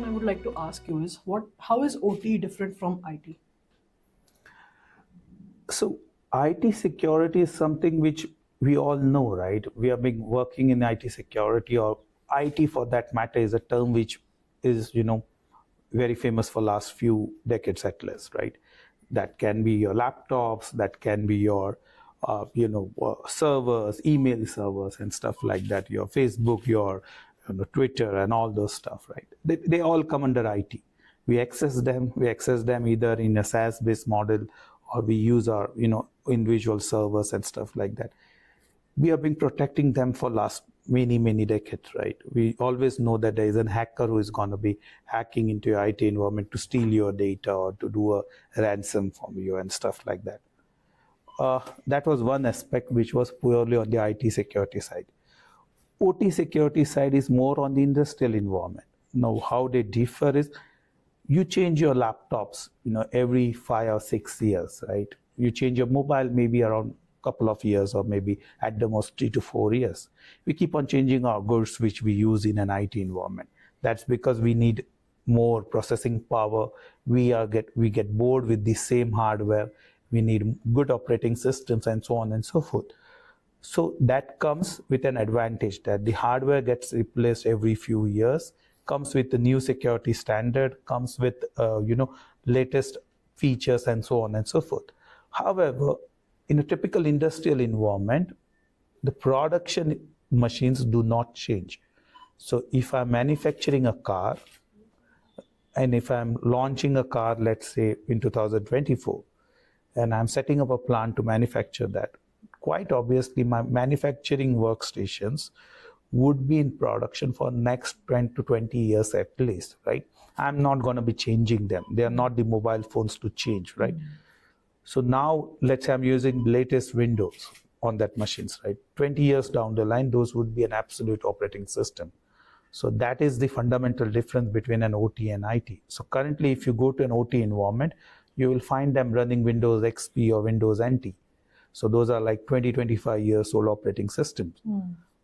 question I would like to ask you is how is OT different from IT? So IT security is something which we all know, right? We have been working in IT security, or IT for that matter is a term which is, very famous for last few decades at least, right? That can be your laptops, that can be your, servers, email servers and stuff like that, your Facebook, your Twitter and all those stuff, right? They all come under IT. We access them either in a SaaS-based model, or we use our, individual servers and stuff like that. We have been protecting them for last many decades, right? We always know that there is a hacker who is going to be hacking into your IT environment to steal your data or to do a ransom from you and stuff like that. That was one aspect which was purely on the IT security side. OT security side is more on the industrial environment. Now, how they differ is you change your laptops, every 5 or 6 years, right? You change your mobile maybe around couple of years, or maybe at the most 3 to 4 years. We keep on changing our goods which we use in an IT environment. That's because we need more processing power. We get bored with the same hardware. We need good operating systems and so on and so forth. So that comes with an advantage that the hardware gets replaced every few years, comes with the new security standard, comes with latest features and so on and so forth. However, in a typical industrial environment, the production machines do not change. So if I'm manufacturing a car, and if I'm launching a car, let's say in 2024, and I'm setting up a plant to manufacture that, quite obviously my manufacturing workstations would be in production for next 10 to 20 years at least, right? I'm not going to be changing them. They are not the mobile phones to change, right? So now, let's say I'm using latest Windows on that machines, right? 20 years down the line, those would be an absolute operating system. So that is the fundamental difference between an OT and IT. So currently, if you go to an OT environment, you will find them running Windows XP or Windows NT. So those are like 20, 25 years old operating systems.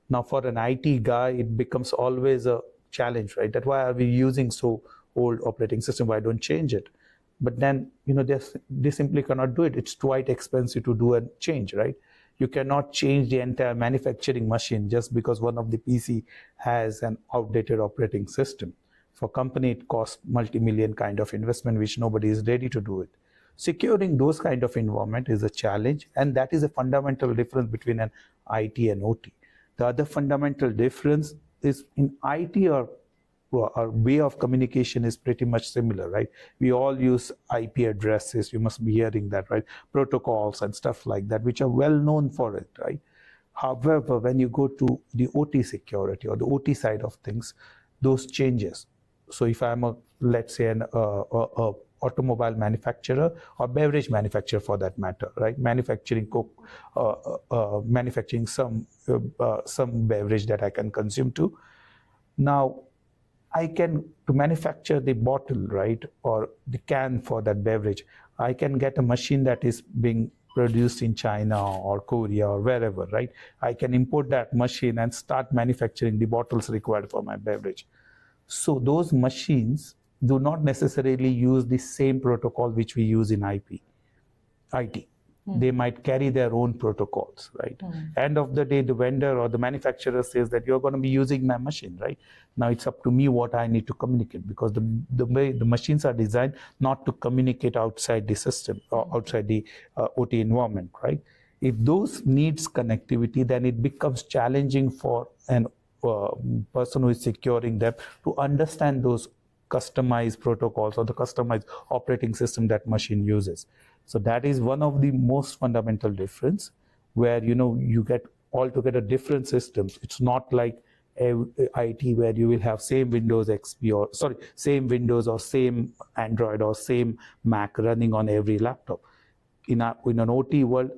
Now, for an IT guy, it becomes always a challenge, right? That's why are we using so old operating system? Why don't change it? But then, they simply cannot do it. It's quite expensive to do a change, right? You cannot change the entire manufacturing machine just because one of the PC has an outdated operating system. For company, it costs multi-million kind of investment, which nobody is ready to do it. Securing those kind of environment is a challenge, and that is a fundamental difference between an IT and OT. The other fundamental difference is in IT, our way of communication is pretty much similar, right? We all use IP addresses. You must be hearing that, right? Protocols and stuff like that, which are well known for it, right? However, when you go to the OT security or the OT side of things, those changes. So if I'm let's say an automobile manufacturer or beverage manufacturer for that matter, right? Manufacturing some beverage that I can consume too. Now, to manufacture the bottle, right, or the can for that beverage, I can get a machine that is being produced in China or Korea or wherever, right? I can import that machine and start manufacturing the bottles required for my beverage. So those machines do not necessarily use the same protocol which we use in IT. They might carry their own protocols, right? End of the day, the vendor or the manufacturer says that you're going to be using my machine, right? Now it's up to me what I need to communicate, because the way the machines are designed not to communicate outside the system or outside the OT environment, right? If those needs connectivity, then it becomes challenging for an person who is securing them to understand those customized protocols or the customized operating system that machine uses. So that is one of the most fundamental difference, where you get altogether different systems. It's not like IT where you will have same Windows XP or same Windows or same Android or same Mac running on every laptop. In an OT world,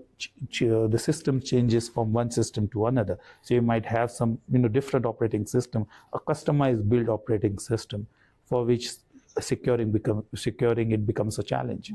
the system changes from one system to another. So you might have some different operating system, a customized build operating system, for which securing it becomes a challenge.